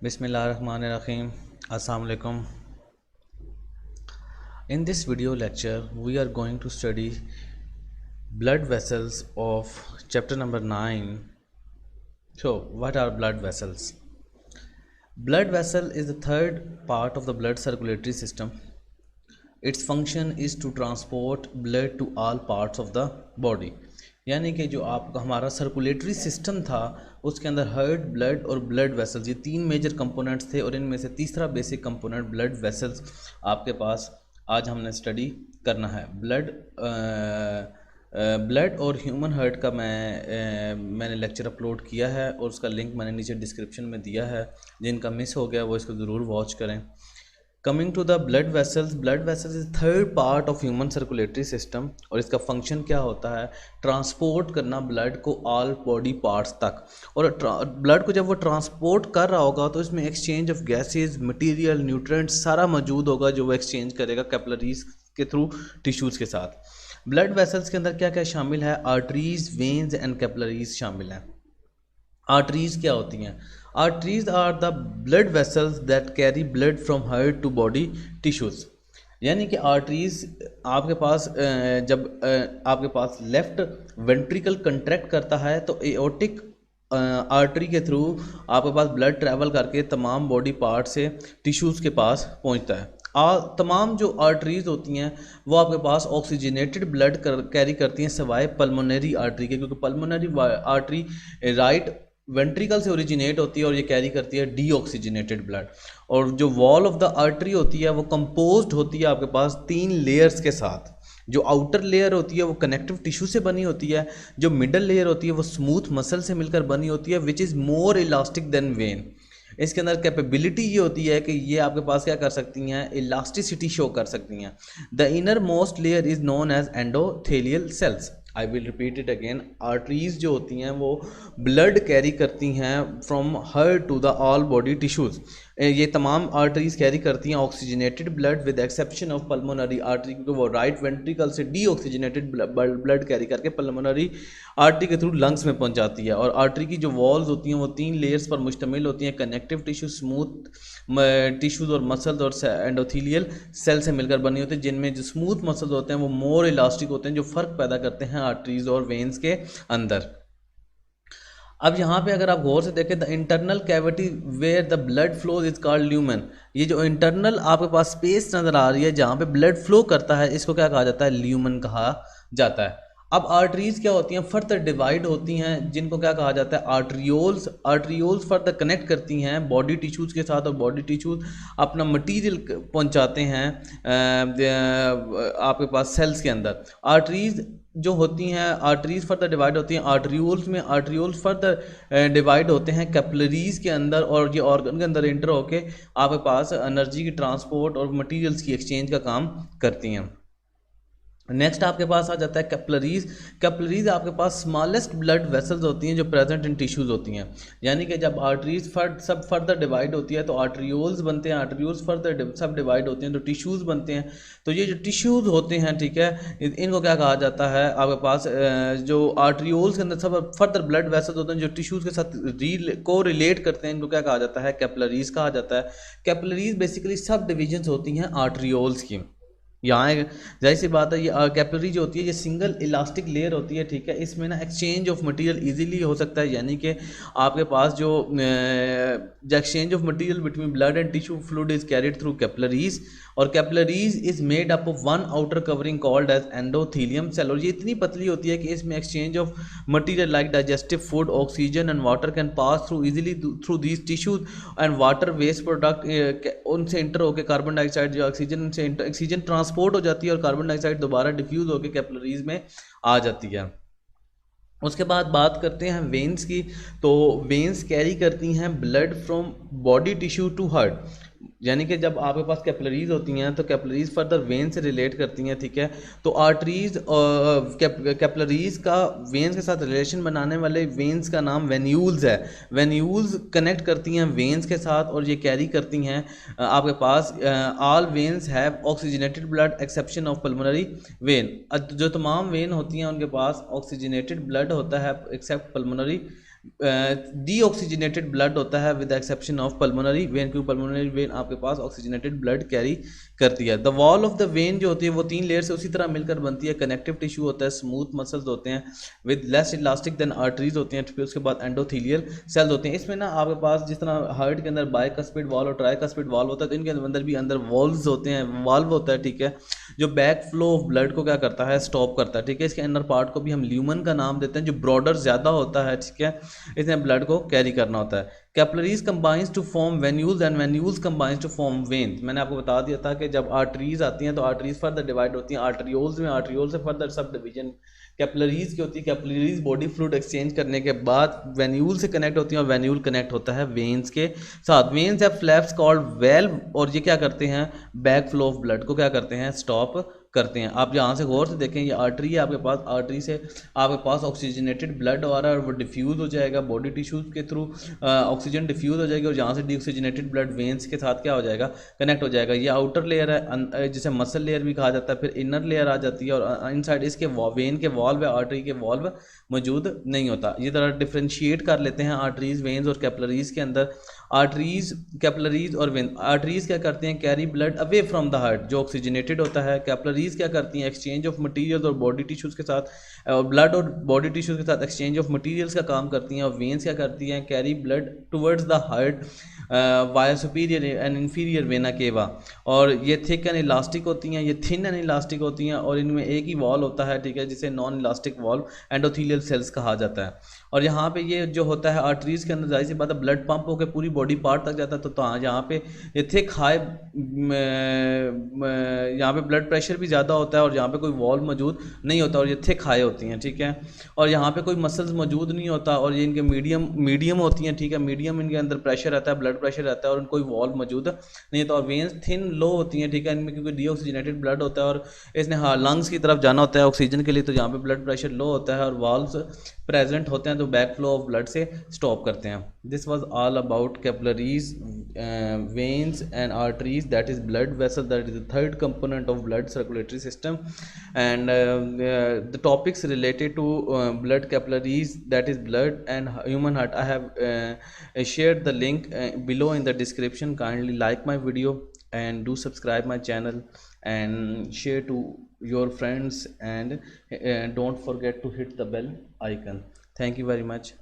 Bismillahirrahmanirrahim. Assalamu alaikum. In this video lecture, we are going to study blood vessels of chapter number 9. So, what are blood vessels? Blood vessel is the third part of the blood circulatory system. Its function is to transport blood to all parts of the body. यानी कि जो आपका हमारा circulatory system था उसके अंदर heart, blood और blood vessels, ये तीन मेजर कंपोनेंट्स थे और इनमें से तीसरा बेसिक कंपोनेंट ब्लड वेसल्स आपके पास आज हमने स्टडी करना है। ब्लड और ह्यूमन हार्ट का मैंने लेक्चर अपलोड किया है और उसका लिंक मैंने नीचे डिस्क्रिप्शन में दिया है। जिनका मिस हो गया वो इसको ज़रूर वॉच करें। Coming to the blood vessels is third part of human circulatory system और इसका फंक्शन क्या होता है? ट्रांसपोर्ट करना ब्लड को ऑल बॉडी पार्ट्स तक। और ब्लड को जब वो ट्रांसपोर्ट कर रहा होगा तो इसमें exchange of gases, material, nutrients सारा मौजूद होगा जो वो एक्सचेंज करेगा कैपिलरीज के थ्रू टिश्यूज़ के साथ। ब्लड वेसल्स के अंदर क्या क्या शामिल है? आर्टरीज, वेन्स एंड कैपिलरीज शामिल हैं। आर्टरीज क्या होती हैं? Arteries are the blood vessels that carry blood from heart to body tissues. यानी कि आर्टरीज आपके पास जब आपके पास लेफ्ट वेंट्रिकल कंट्रैक्ट करता है तो एओर्टिक आर्टरी के थ्रू आपके पास ब्लड ट्रैवल करके तमाम बॉडी पार्ट से टिश्यूज़ के पास पहुंचता है। तमाम जो आर्टरीज होती हैं वो आपके पास ऑक्सीजनेटेड ब्लड कैरी करती हैं सिवाय पल्मोनरी आर्टरी के, क्योंकि पल्मोनरी आर्टरी राइट वेंट्रिकल से ओरिजिनेट होती है और ये कैरी करती है डीऑक्सीजनेटेड ब्लड। और जो वॉल ऑफ द आर्टरी होती है वो कंपोज्ड होती है आपके पास 3 लेयर्स के साथ। जो आउटर लेयर होती है वो कनेक्टिव टिश्यू से बनी होती है, जो मिडल लेयर होती है वो स्मूथ मसल से मिलकर बनी होती है, which is more elastic than vein. इसके अंदर कैपेबिलिटी ये होती है कि ये आपके पास क्या कर सकती हैं? इलास्टिसिटी शो कर सकती हैं। The inner most layer is known as endothelial cells. I will repeat it again. Arteries जो होती हैं वो ब्लड कैरी करती हैं from heart to the all body tissues. ये तमाम आर्टरीज कैरी करती हैं oxygenated blood with exception of pulmonary artery, क्योंकि वो राइट वेंट्रिकल से डीऑक्सीजनेटेड ब्लड कैरी करके पल्मोनरी आर्टरी के थ्रू लंग्स में पहुंचाती है। और आर्टरी की जो वॉल्स होती हैं वो 3 लेयर्स पर मुश्तमिल होती हैं, कनेक्टिव टिश्यू, स्मूथ टिश्यूज़ और मसल्स और एंडोथेलियल सेल से मिलकर बनी होती है, जिनमें जो स्मूथ मसल्स होते हैं वो मोर इलास्टिक होते हैं, जो फ़र्क पैदा करते हैं आर्टरीज और वेन्स के अंदर। अब यहाँ पे अगर आप गौर से देखें, the internal cavity where the blood flows is called lumen. ये जो इंटरनल आपके पास स्पेस नज़र आ रही है जहाँ पे ब्लड फ्लो करता है, इसको क्या कहा जाता है? ल्यूमेन कहा जाता है। अब आर्टरीज क्या होती हैं? फर्दर डिवाइड होती हैं, जिनको क्या कहा जाता है? आर्टरियोल्स। आर्टरियोल्स फर्दर कनेक्ट करती हैं बॉडी टिश्यूज़ के साथ और बॉडी टिश्यूज़ अपना मटीरियल पहुंचाते हैं आपके पास सेल्स के अंदर। आर्टरीज जो होती हैं, आर्टरीज फर्दर डिवाइड होती हैं आर्टरियोल्स में। आर्टरियोल्स फर्दर डिवाइड होते हैं कैपिलरीज के अंदर और ये ऑर्गन के अंदर एंटर होके आपके पास एनर्जी की ट्रांसपोर्ट और मटेरियल्स की एक्सचेंज का काम करती हैं। नेक्स्ट आपके पास आ जाता है कैपिलरीज। कैपिलरीज आपके पास स्मॉलेस्ट ब्लड वेसल्स होती हैं जो प्रेजेंट इन टिश्यूज़ होती हैं। यानी कि जब आर्टरीज सब फर्दर डिवाइड होती है तो आर्टरियोल्स बनते हैं, आर्टरियोल्स फर्दर सब डिवाइड होते हैं तो टिश्यूज़ बनते हैं। तो ये जो टिश्यूज़ होते हैं, ठीक है, इनको क्या कहा जाता है? आपके पास जो आर्टरियोल्स के अंदर सब फर्दर ब्लड वेसल्स होते हैं जो टिश्यूज़ के साथ को रिलेट करते हैं, इनको क्या कहा जाता है? कैपिलरीज कहा जाता है। कैपिलरीज बेसिकली सब डिविजन्स होती हैं आर्टरियोल्स की। यहाँ जाहिर सी बात है, ये कैपिलरी जो होती है ये सिंगल इलास्टिक लेयर होती है, ठीक है। इसमें ना एक्सचेंज ऑफ मटेरियल इजीली हो सकता है, यानी कि आपके पास जो exchange of material between blood and tissue fluid is carried through capillaries. और capillaries is made up of one outer covering called as endothelium cell. और ये इतनी पतली होती है कि इसमें exchange of material like digestive food, oxygen and water can pass through easily through these tissues and water waste product उनसे enter होकर कार्बन डाइऑक्साइड जो ऑक्सीजन से ऑक्सीजन ट्रांसपोर्ट हो जाती है और कार्बन डाइऑक्साइड दोबारा डिफ्यूज होकर कैपिलरीज में आ जाती है। उसके बाद बात करते हैं वेन्स की। तो वेन्स कैरी करती हैं blood from body tissue to heart. यानी कि जब आपके पास कैपिलरीज होती हैं तो कैपिलरीज फर्दर वेन से रिलेट करती हैं, ठीक है। तो आर्टरीज कैपिलरीज का वेन्स के साथ रिलेशन बनाने वाले वेन्स का नाम वेन्यूल्स है। वेन्यूल्स कनेक्ट करती हैं वेन्स के साथ और ये कैरी करती हैं आपके पास all veins have oxygenated blood exception of pulmonary vein. जो तमाम वेन होती हैं उनके पास ऑक्सीजनेटेड ब्लड होता है एक्सेप्ट पल्मोनरी डीऑक्सीजनेटेड ब्लड होता है with exception of pulmonary when, क्योंकि पल्मोनरी वेन आपके पास ऑक्सीजनेटेड ब्लड कैरी करती है। The wall of the when जो होती है वो 3 लेयर से उसी तरह मिलकर बनती है। कनेक्टिव टिश्यू होता है, स्मूथ मसल्स होते हैं with less elastic than arteries होती हैं, फिर उसके बाद एंडोथीलियल सेल्स होते हैं। इसमें ना आपके पास जिस तरह हार्ट के अंदर बाइकस्पिड वॉल्व और ट्राइकस्पिड वॉल्व होता है, तो इनके अंदर भी अंदर वॉल्व्स होते हैं, वाल्व होता है, ठीक है, जो बैक फ्लो ऑफ ब्लड को क्या करता है, स्टॉप करता है, ठीक है। इसके अंदर पार्ट को भी हम ल्यूमन का नाम देते हैं, जो ब्रॉडर ज़्यादा होता है, ठीक है, इसने ब्लड को कैरी करना होता है। Capillaries combines to form venules and venules combines to form veins. मैंने आपको बता दिया था कि जब आर्टरीज आती हैं तो आर्टरीज फर्दर डिवाइड होती हैं आर्टरियोल्स में, आर्टरियोल से फर्दर सब डिवीजन कैपिलरीज की होती है। कैपिलरीज बॉडी फ्लूइड एक्सचेंज करने के बाद वेन्यूल से कनेक्ट होती हैं और वेन्यूल कनेक्ट होता है वेन्स के साथ। Veins have flaps called valve, और ये क्या करते हैं, बैक फ्लो ऑफ ब्लड को क्या करते हैं, स्टॉप करते हैं। आप यहाँ से गौर से देखें, ये आर्टरी है आपके पास, आर्टरी से आपके पास ऑक्सीजनेटेड ब्लड आ रहा है और वो डिफ्यूज़ हो जाएगा बॉडी टिश्यूज़ के थ्रू, ऑक्सीजन डिफ्यूज़ हो जाएगी और यहाँ से डीऑक्सीजनेटेड ब्लड वेन्स के साथ क्या हो जाएगा, कनेक्ट हो जाएगा। ये आउटर लेयर है जिसे मसल लेयर भी कहा जाता है, फिर इनर लेयर आ जाती है और इनसाइड इसके वेन के वॉल्व या आर्टरी के वॉल्व मौजूद नहीं होता। ये तरह डिफ्रेंशिएट कर लेते हैं आर्टरीज, वेन्स और कैपिलरीज के अंदर। आर्टरीज, कैपिलरीज और वेन। आर्टरीज क्या करते हैं, carry blood away from the heart, जो ऑक्सीजनेटेड होता है। कैपिलरीज क्या करती हैं, एक्सचेंज ऑफ मटेरियल्स और बॉडी टिश्यूज़ के साथ, ब्लड और बॉडी टिश्यूज़ के साथ एक्सचेंज ऑफ मटेरियल्स का काम करती हैं। और वेन्स क्या करती हैं, carry blood towards the heart via superior and inferior vena cava. और ये थिक एंड इलास्टिक होती हैं, ये थिन एंड इलास्टिक होती हैं और इनमें एक ही वॉल होता है, ठीक है, जिसे non elastic wall endothelial cells कहा जाता है। और यहाँ पे ये जो होता है आर्टरीज के अंदर, जाहिर सी बात है, ब्लड पंप होकर पूरी बॉडी पार्ट तक जाता है, तो यहाँ पे ये थिक हाई, यहाँ पे ब्लड प्रेशर भी ज़्यादा होता है और यहाँ पे कोई वॉल मौजूद नहीं होता और ये थिक हाई होती हैं, ठीक है। और यहाँ पे कोई मसल्स मौजूद नहीं होता और ये इनके मीडियम होती हैं, ठीक है, मीडियम इनके अंदर प्रेशर रहता है, ब्लड प्रेशर रहता है और कोई वॉल मौजूद नहीं होता। और वेन्स थिन लो होती हैं, ठीक है, इनमें क्योंकि डीऑक्सीजनेटेड ब्लड होता है और इसने लंग्स की तरफ जाना होता है ऑक्सीजन के लिए, तो यहाँ पे ब्लड प्रेशर लो होता है और वाल्व्स प्रेजेंट होते हैं तो बैक फ्लो ऑफ ब्लड से स्टॉप करते हैं। This was all about capillaries, veins and arteries, that is blood vessel, that is the third component of blood circulatory system. And the topics related to blood capillaries, that is blood and human heart, I have shared the link below in the description. Kindly like my video and do subscribe my channel and share to your friends, and don't forget to hit the bell icon. Thank you very much.